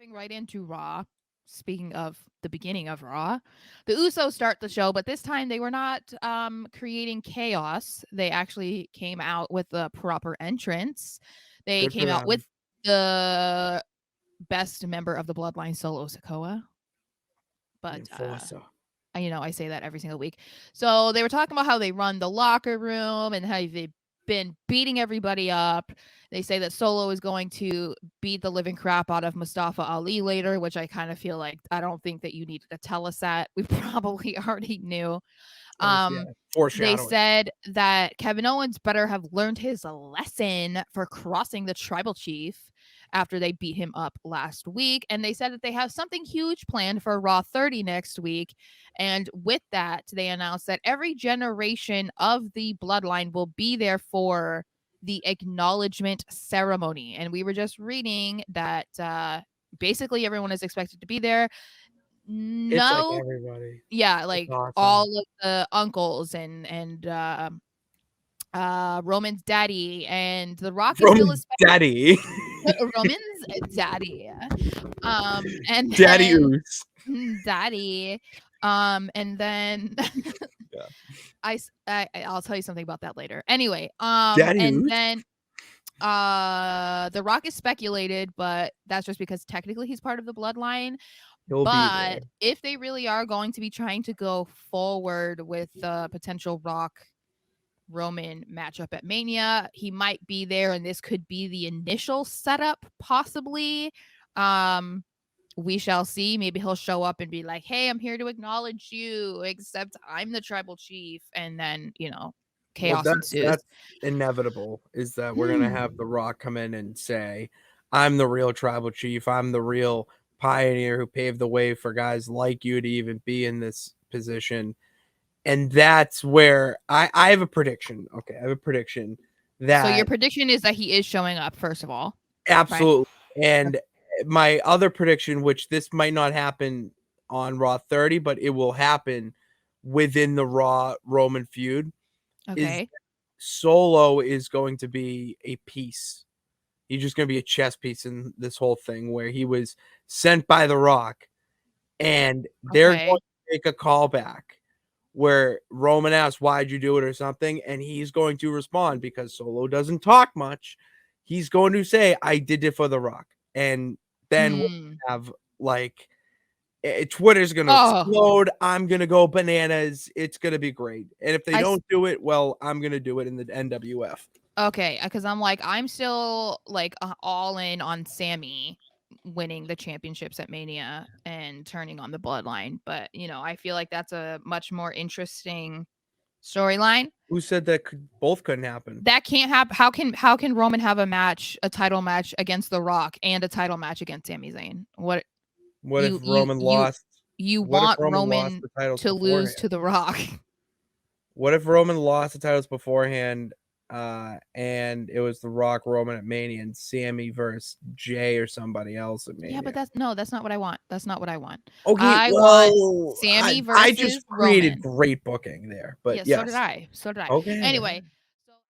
Jumping right into Raw. Speaking of the beginning of Raw, the Usos start the show, but this time they were not creating chaos. They actually came out with the proper entrance. They Good for came out them. with the best member of the Bloodline, Solo Sikoa. The But enforcer. I say that every single week. So they were talking about how they run the locker room and how they've been beating everybody up. They say that Solo is going to beat the living crap out of Mustafa Ali later, which I kind of feel like I don't think that you needed to tell us that. We probably already knew. That was, yeah, They foreshadowing. said that Kevin Owens better have learned his lesson for crossing the tribal chief after they beat him up last week. And they said that they have something huge planned for Raw 30 next week. And with that, they announced that every generation of the bloodline will be there for the acknowledgement ceremony. And we were just reading that basically everyone is expected to be there. It's like No, everybody. yeah, It's like awesome. all of the uncles and Roman's daddy, and The Rock is still a From Daddy. Roman's daddy. And Daddy then Oos. daddy. And then Yeah. I'll tell you something about that later. Anyway, Daddy and Oos? then The Rock is speculated, but that's just because technically he's part of the bloodline. He'll be there. But if they really are going to be trying to go forward with the potential Rock Roman matchup at Mania, he might be there, and this could be the initial setup, possibly. We shall see. Maybe he'll show up and be like, "Hey, I'm here to acknowledge you, except I'm the tribal chief," and then Well, chaos ensues. that's inevitable, is that we're gonna have The Rock come in and say, I'm the real tribal chief, I'm the real pioneer who paved the way for guys like you to even be in this position. And that's where I have a prediction. Okay, I have a prediction So that your prediction is that he is showing up, first of all, right? absolutely. And my other prediction, which this might not happen on Raw 30, but it will happen within the Raw Roman feud, is Okay. Solo is going to be a piece. He's just going to be a chess piece in this whole thing, where he was sent by The Rock, and they're going Okay. to make a callback where Roman asks, "Why'd you do it?" or something, and he's going to respond, because Solo doesn't talk much. He's going to say, "I did it for The Rock," and then we'll have like Twitter's going to Oh, explode. I'm going to go bananas. It's going to be great. And if they I don't do it, well, I'm going to do it in the NWF. okay, because I'm still all in on Sammy winning the championships at Mania and turning on the bloodline. But I feel like that's a much more interesting storyline. Who said that both couldn't happen? That can't happen. How can Roman have a title match against The Rock and a title match against Sami Zayn? What What if you you Roman you lost? you What if want Roman lost Roman the titles to lose beforehand? to The Rock? What if Roman lost the titles beforehand, and it was The Rock Roman at Mania and Sammy versus Jay or somebody else at Yeah, but Mania? that's not what I want. That's not what I want. Okay, I want well, Sammy I just versus created Roman. great booking there, but Yeah, so did yes. I. So did I. Okay. Anyway,